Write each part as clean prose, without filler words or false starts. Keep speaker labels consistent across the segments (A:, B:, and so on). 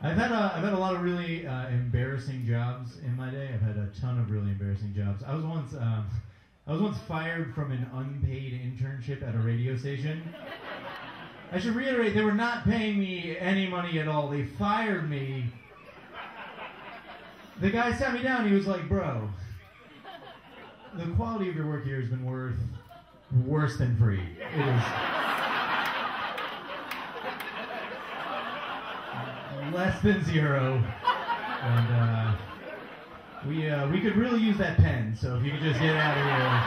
A: I've had a lot of really embarrassing jobs in my day. I've had a ton of really embarrassing jobs. I was once fired from an unpaid internship at a radio station. I should reiterate, they were not paying me any money at all. They fired me. The guy sat me down. He was like, "Bro, the quality of your work here has been worse than free. It is less than zero, and we could really use that pen. So if you could just get out of here,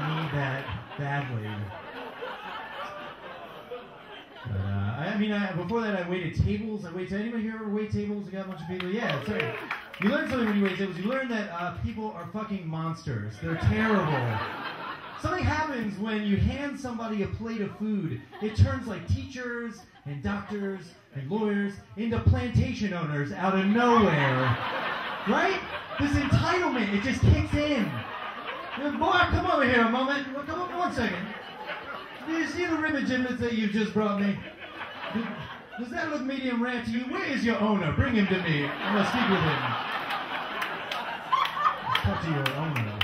A: we need that badly." But before that, I waited tables. Anybody here ever wait tables? You got a bunch of people. Yeah, it's right. You learn something when you wait tables. You learn that people are fucking monsters. They're terrible. Something happens when you hand somebody a plate of food. It turns like teachers and doctors and lawyers into plantation owners out of nowhere. Right? This entitlement, it just kicks in. Boy, come over here a moment. Come over 1 second. Do you see the ribbon giblets that you've just brought me? Does that look medium rare to you? Where is your owner? Bring him to me. I'm going to speak with him. Talk to your owner.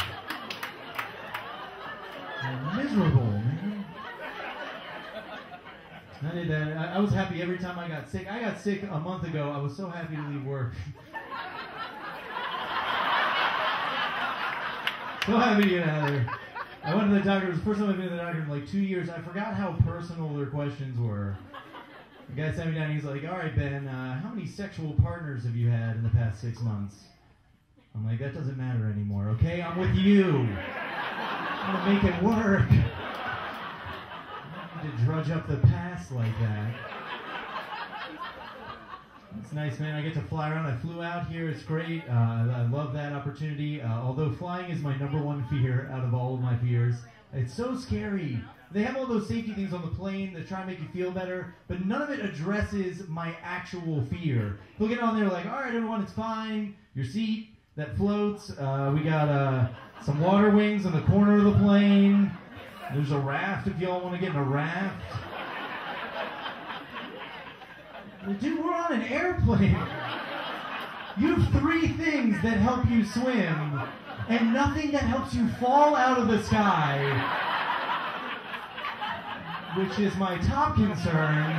A: You're miserable, man. I did that. I was happy every time I got sick. I got sick a month ago. I was so happy to leave work. So happy to get out of there. I went to the doctor. It was the first time I've been to the doctor in like 2 years. I forgot how personal their questions were. The guy sat me down and he's like, "All right, Ben, how many sexual partners have you had in the past 6 months?" I'm like, "That doesn't matter anymore, okay? I'm with you. I'm going to make it work." I need to drudge up the past like that. It's nice, man. I get to fly around. I flew out here. It's great. I love that opportunity. Although flying is my #1 fear out of all of my fears. It's so scary. They have all those safety things on the plane that try to make you feel better, but none of it addresses my actual fear. They'll get on there like, "All right, everyone, it's fine. Your seat that floats. We got some water wings in the corner of the plane. There's a raft if y'all want to get in a raft." Dude, we're on an airplane. You have 3 things that help you swim, and nothing that helps you fall out of the sky, which is my top concern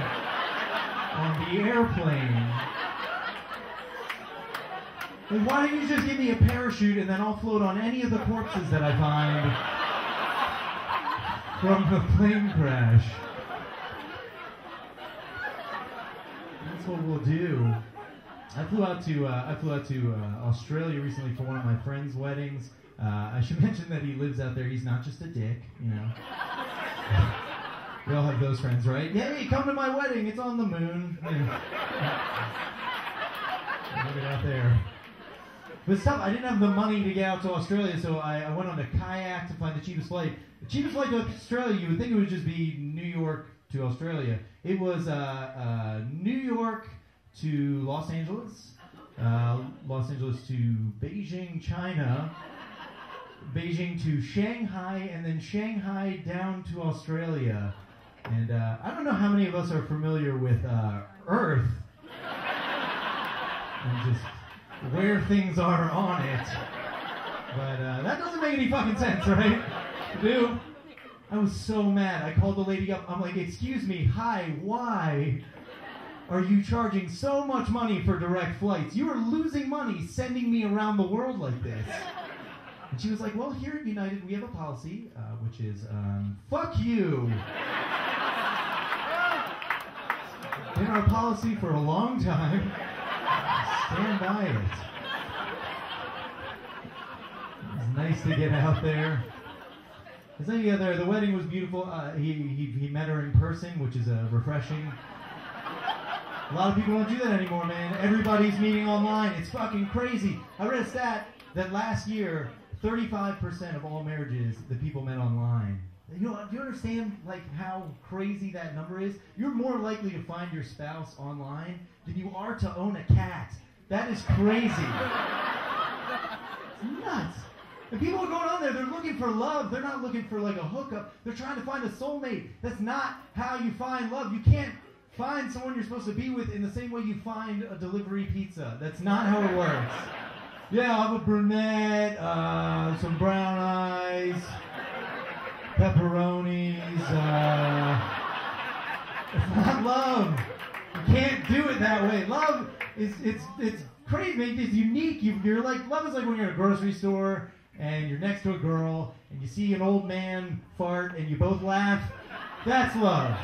A: on the airplane. Like, why don't you just give me a parachute and then I'll float on any of the corpses that I find from the plane crash? That's what we'll do. I flew out to Australia recently for one of my friend's weddings. I should mention that he lives out there. He's not just a dick, you know. We all have those friends, right? "Hey, come to my wedding. It's on the moon." Look at out there. But stop, I didn't have the money to get out to Australia, so I went on a kayak to find the cheapest flight. The cheapest flight to Australia, you would think it would just be New York to Australia. It was New York to Los Angeles, Los Angeles to Beijing, China, Beijing to Shanghai, and then Shanghai down to Australia. And I don't know how many of us are familiar with Earth and just where things are on it. But that doesn't make any fucking sense, right? Dude, I was so mad. I called the lady up. I'm like, "Excuse me, hi, why are you charging so much money for direct flights? You are losing money sending me around the world like this." And she was like, "Well, here at United, we have a policy, which is, fuck you. Been our policy for a long time. Stand by it." It was nice to get out there. The wedding was beautiful. He met her in person, which is refreshing. A lot of people don't do that anymore, man. Everybody's meeting online. It's fucking crazy. I read a stat that last year, 35% of all marriages that people met online. You know, do you understand like how crazy that number is? You're more likely to find your spouse online than you are to own a cat. That is crazy. It's nuts. And people are going on there, they're looking for love. They're not looking for like a hookup. They're trying to find a soulmate. That's not how you find love. You can't find someone you're supposed to be with in the same way you find a delivery pizza. That's not how it works. Yeah, I'll have a brunette, some brown eyes, pepperonis. It's not love. You can't do it that way. Love is it's crazy. It's unique. You're like, love is like when you're at a grocery store and you're next to a girl and you see an old man fart and you both laugh. That's love.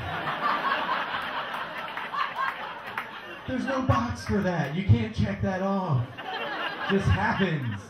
A: There's no box for that. You can't check that off. It just happens.